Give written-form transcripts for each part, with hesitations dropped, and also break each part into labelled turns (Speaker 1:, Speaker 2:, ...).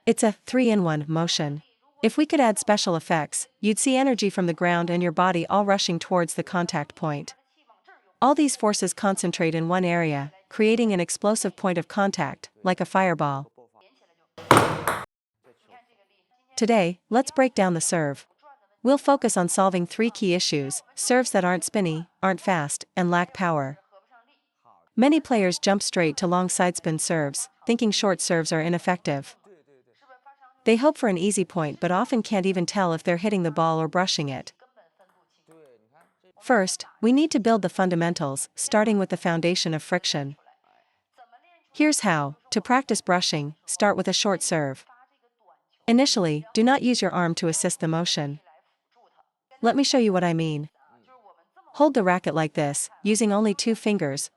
Speaker 1: It's a 3-in-1 motion. If we could add special effects, you'd see energy from the ground and your body all rushing towards the contact point. All these forces concentrate in one area, creating an explosive point of contact, like a fireball. Today, let's break down the serve. We'll focus on solving 3 key issues: serves that aren't spinny, aren't fast, and lack power. Many players jump straight to long sidespin serves, thinking short serves are ineffective. They hope for an easy point but often can't even tell if they're hitting the ball or brushing it. First, we need to build the fundamentals, starting with the foundation of friction. Here's how. To practice brushing, start with a short serve. Initially, do not use your arm to assist the motion. Let me show you what I mean. Hold the racket like this, using only 2 fingers,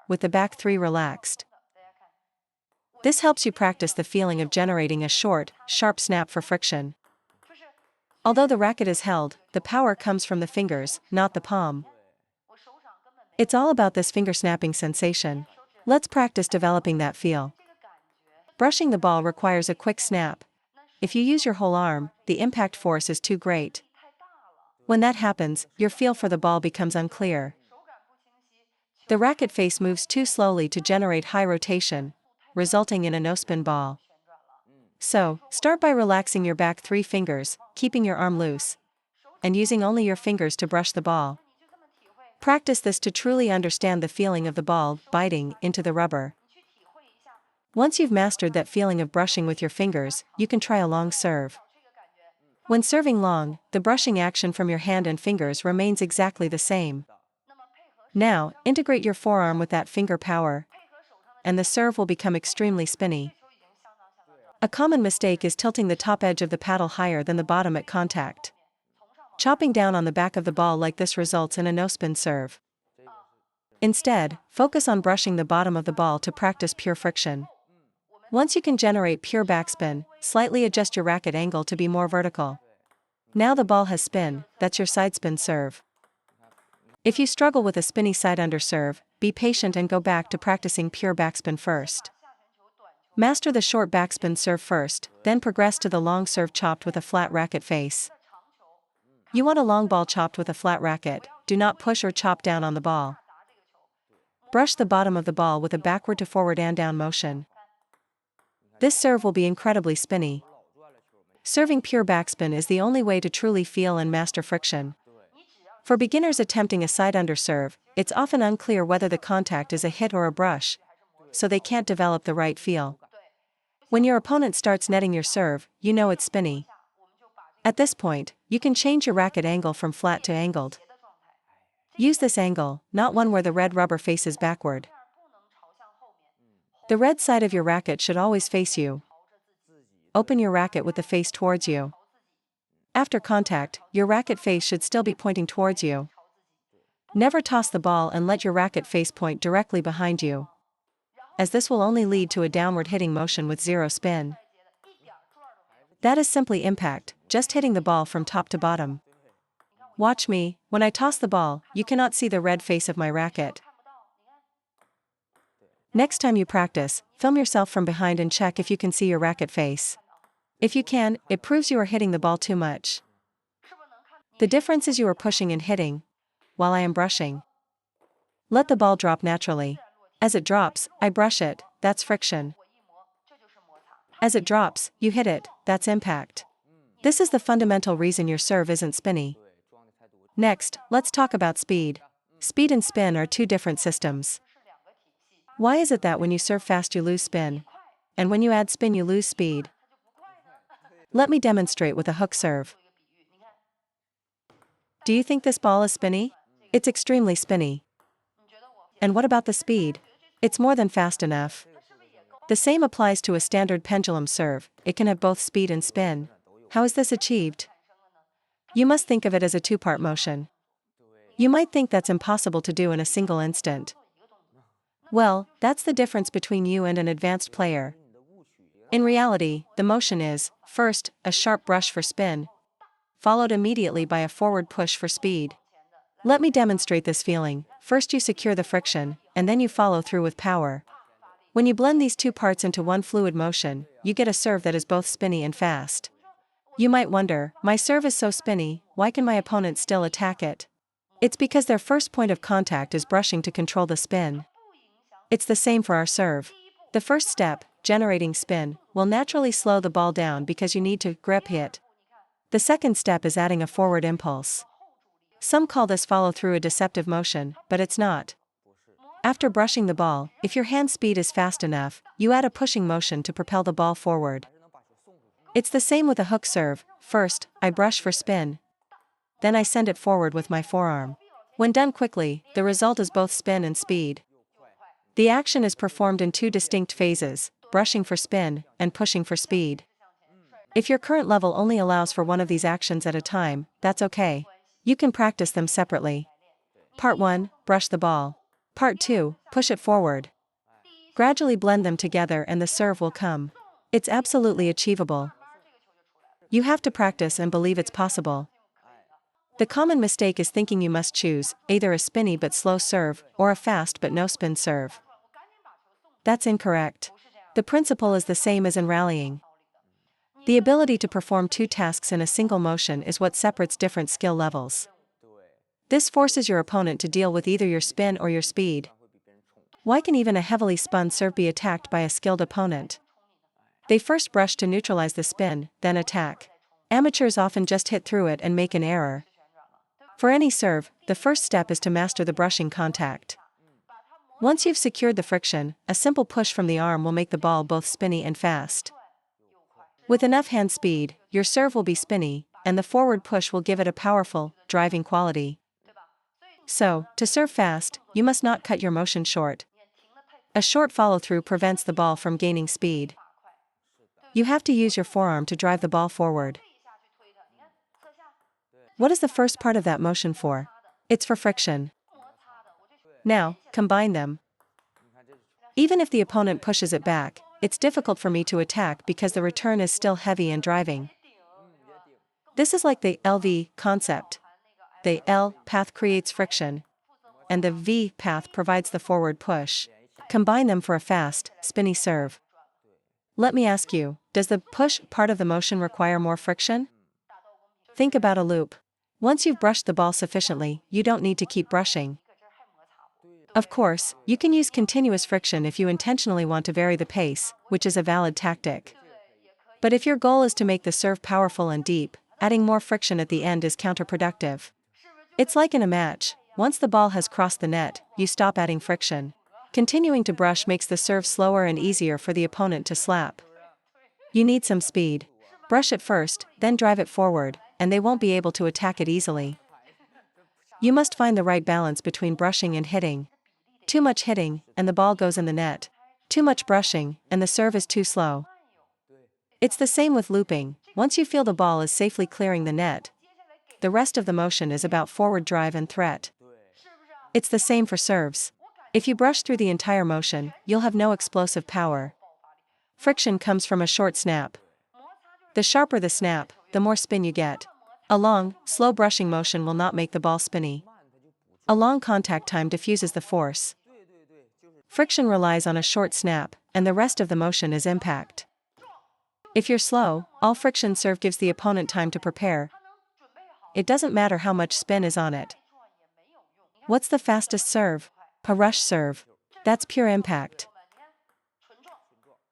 Speaker 1: with the back 3 relaxed. This helps you practice the feeling of generating a short, sharp snap for friction. Although the racket is held, the power comes from the fingers, not the palm. It's all about this finger snapping sensation. Let's practice developing that feel. Brushing the ball requires a quick snap. If you use your whole arm, the impact force is too great. When that happens, your feel for the ball becomes unclear. The racket face moves too slowly to generate high rotation, resulting in a no-spin ball. So, start by relaxing your back 3 fingers, keeping your arm loose, and using only your fingers to brush the ball. Practice this to truly understand the feeling of the ball biting into the rubber. Once you've mastered that feeling of brushing with your fingers, you can try a long serve. When serving long, the brushing action from your hand and fingers remains exactly the same. Now, integrate your forearm with that finger power, and the serve will become extremely spinny. A common mistake is tilting the top edge of the paddle higher than the bottom at contact. Chopping down on the back of the ball like this results in a no-spin serve. Instead, focus on brushing the bottom of the ball to practice pure friction. Once you can generate pure backspin, slightly adjust your racket angle to be more vertical. Now the ball has spin, that's your side spin serve. If you struggle with a spinny side under serve, be patient and go back to practicing pure backspin first. Master the short backspin serve first, then progress to the long serve chopped with a flat racket face. You want a long ball chopped with a flat racket, do not push or chop down on the ball. Brush the bottom of the ball with a backward to forward and down motion. This serve will be incredibly spinny. Serving pure backspin is the only way to truly feel and master friction. For beginners attempting a side under serve, it's often unclear whether the contact is a hit or a brush, so they can't develop the right feel. When your opponent starts netting your serve, you know it's spinny. At this point, you can change your racket angle from flat to angled. Use this angle, not one where the red rubber faces backward. The red side of your racket should always face you. Open your racket with the face towards you. After contact, your racket face should still be pointing towards you. Never toss the ball and let your racket face point directly behind you, as this will only lead to a downward hitting motion with 0 spin. That is simply impact, just hitting the ball from top to bottom. Watch me, when I toss the ball, you cannot see the red face of my racket. Next time you practice, film yourself from behind and check if you can see your racket face. If you can, it proves you are hitting the ball too much. The difference is you are pushing and hitting, while I am brushing. Let the ball drop naturally. As it drops, I brush it, that's friction. As it drops, you hit it, that's impact. This is the fundamental reason your serve isn't spinny. Next, let's talk about speed. Speed and spin are 2 different systems. Why is it that when you serve fast you lose spin, and when you add spin you lose speed? Let me demonstrate with a hook serve. Do you think this ball is spinny? It's extremely spinny. And what about the speed? It's more than fast enough. The same applies to a standard pendulum serve, it can have both speed and spin. How is this achieved? You must think of it as a 2-part motion. You might think that's impossible to do in a single instant. Well, that's the difference between you and an advanced player. In reality, the motion is, first, a sharp brush for spin, followed immediately by a forward push for speed. Let me demonstrate this feeling. First you secure the friction, and then you follow through with power. When you blend these two parts into one fluid motion, you get a serve that is both spinny and fast. You might wonder, my serve is so spinny, why can my opponent still attack it? It's because their first point of contact is brushing to control the spin. It's the same for our serve. The first step, generating spin, will naturally slow the ball down because you need to grip it. The second step is adding a forward impulse. Some call this follow through a deceptive motion, but it's not. After brushing the ball, if your hand speed is fast enough, you add a pushing motion to propel the ball forward. It's the same with a hook serve. First, I brush for spin. Then I send it forward with my forearm. When done quickly, the result is both spin and speed. The action is performed in two distinct phases, brushing for spin and pushing for speed. If your current level only allows for one of these actions at a time, that's okay. You can practice them separately. Part 1, brush the ball. Part 2, push it forward. Gradually blend them together and the serve will come. It's absolutely achievable. You have to practice and believe it's possible. The common mistake is thinking you must choose either a spinny but slow serve or a fast but no spin serve. That's incorrect. The principle is the same as in rallying. The ability to perform two tasks in a single motion is what separates different skill levels. This forces your opponent to deal with either your spin or your speed. Why can even a heavily spun serve be attacked by a skilled opponent? They first brush to neutralize the spin, then attack. Amateurs often just hit through it and make an error. For any serve, the first step is to master the brushing contact. Once you've secured the friction, a simple push from the arm will make the ball both spinny and fast. With enough hand speed, your serve will be spinny, and the forward push will give it a powerful, driving quality. So, to serve fast, you must not cut your motion short. A short follow-through prevents the ball from gaining speed. You have to use your forearm to drive the ball forward. What is the first part of that motion for? It's for friction. Now, combine them. Even if the opponent pushes it back, it's difficult for me to attack because the return is still heavy and driving. This is like the LV concept. The L path creates friction, and the V path provides the forward push. Combine them for a fast, spinny serve. Let me ask you, does the push part of the motion require more friction? Think about a loop. Once you've brushed the ball sufficiently, you don't need to keep brushing. Of course, you can use continuous friction if you intentionally want to vary the pace, which is a valid tactic. But if your goal is to make the serve powerful and deep, adding more friction at the end is counterproductive. It's like in a match, once the ball has crossed the net, you stop adding friction. Continuing to brush makes the serve slower and easier for the opponent to slap. You need some speed. Brush it first, then drive it forward, and they won't be able to attack it easily. You must find the right balance between brushing and hitting. Too much hitting, and the ball goes in the net. Too much brushing, and the serve is too slow. It's the same with looping. Once you feel the ball is safely clearing the net, the rest of the motion is about forward drive and threat. It's the same for serves. If you brush through the entire motion, you'll have no explosive power. Friction comes from a short snap. The sharper the snap, the more spin you get. A long, slow brushing motion will not make the ball spinny. A long contact time diffuses the force. Friction relies on a short snap, and the rest of the motion is impact. If you're slow, all friction serve gives the opponent time to prepare. It doesn't matter how much spin is on it. What's the fastest serve? A rush serve. That's pure impact.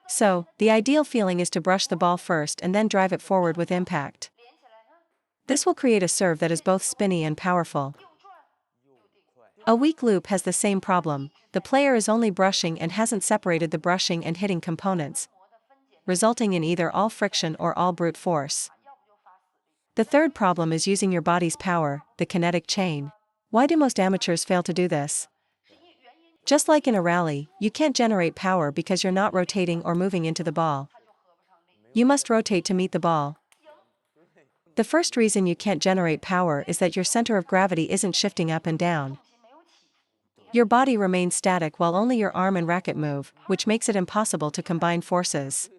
Speaker 1: So, the ideal feeling is to brush the ball first and then drive it forward with impact. This will create a serve that is both spinny and powerful. A weak loop has the same problem. The player is only brushing and hasn't separated the brushing and hitting components, resulting in either all friction or all brute force. The third problem is using your body's power, the kinetic chain. Why do most amateurs fail to do this? Just like in a rally, you can't generate power because you're not rotating or moving into the ball. You must rotate to meet the ball. The first reason you can't generate power is that your center of gravity isn't shifting up and down. Your body remains static while only your arm and racket move, which makes it impossible to combine forces.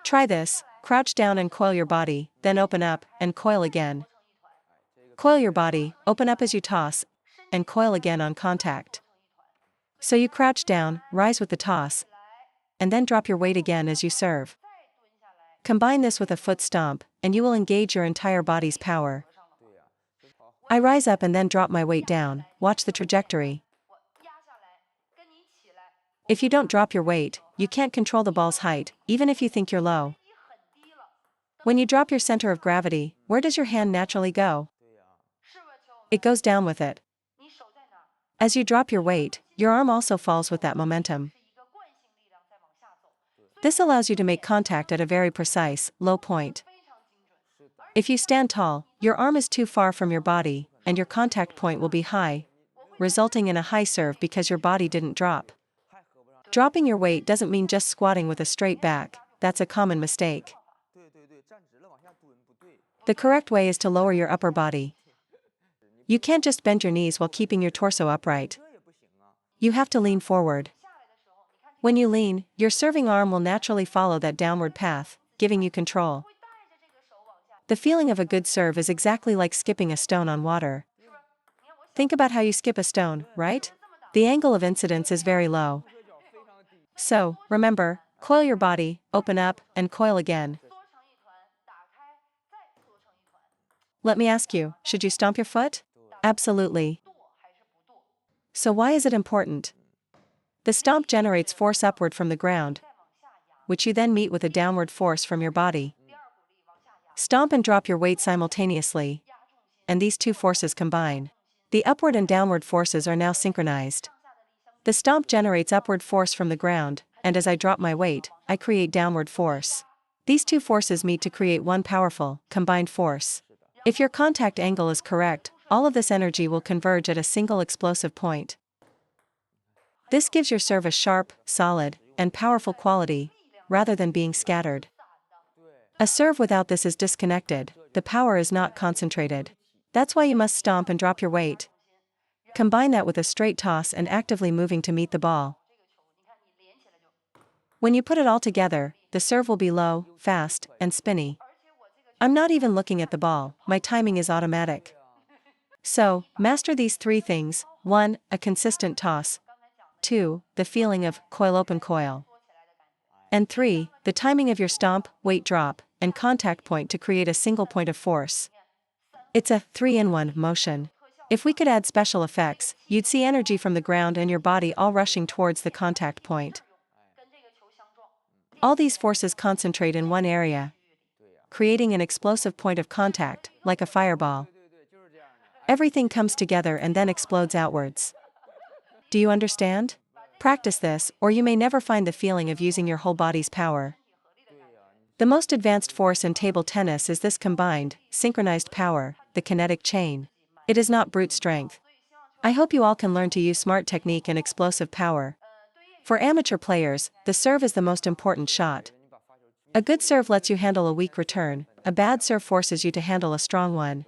Speaker 1: Try this: crouch down and coil your body, then open up, and coil again. Coil your body, open up as you toss, and coil again on contact. So you crouch down, rise with the toss, and then drop your weight again as you serve. Combine this with a foot stomp, and you will engage your entire body's power. I rise up and then drop my weight down. Watch the trajectory. If you don't drop your weight, you can't control the ball's height, even if you think you're low. When you drop your center of gravity, where does your hand naturally go? It goes down with it. As you drop your weight, your arm also falls with that momentum. This allows you to make contact at a very precise, low point. If you stand tall, your arm is too far from your body, and your contact point will be high, resulting in a high serve because your body didn't drop. Dropping your weight doesn't mean just squatting with a straight back. That's a common mistake. The correct way is to lower your upper body. You can't just bend your knees while keeping your torso upright. You have to lean forward. When you lean, your serving arm will naturally follow that downward path, giving you control. The feeling of a good serve is exactly like skipping a stone on water. Think about how you skip a stone, right? The angle of incidence is very low. So, remember, coil your body, open up, and coil again. Let me ask you, should you stomp your foot? Absolutely. So why is it important? The stomp generates force upward from the ground, which you then meet with a downward force from your body. Stomp and drop your weight simultaneously, and these two forces combine. The upward and downward forces are now synchronized. The stomp generates upward force from the ground, and as I drop my weight, I create downward force. These two forces meet to create one powerful, combined force. If your contact angle is correct, all of this energy will converge at a single explosive point. This gives your serve a sharp, solid, and powerful quality, rather than being scattered. A serve without this is disconnected, the power is not concentrated. That's why you must stomp and drop your weight. Combine that with a straight toss and actively moving to meet the ball. When you put it all together, the serve will be low, fast, and spinny. I'm not even looking at the ball, my timing is automatic. So, master these three things: 1. A consistent toss. 2. The feeling of coil open coil. And 3. The timing of your stomp, weight drop, and contact point to create a single point of force. It's a 3-in-1 motion. If we could add special effects, you'd see energy from the ground and your body all rushing towards the contact point. All these forces concentrate in one area, creating an explosive point of contact, like a fireball. Everything comes together and then explodes outwards. Do you understand? Practice this, or you may never find the feeling of using your whole body's power. The most advanced force in table tennis is this combined, synchronized power, the kinetic chain. It is not brute strength. I hope you all can learn to use smart technique and explosive power. For amateur players, the serve is the most important shot. A good serve lets you handle a weak return, a bad serve forces you to handle a strong one.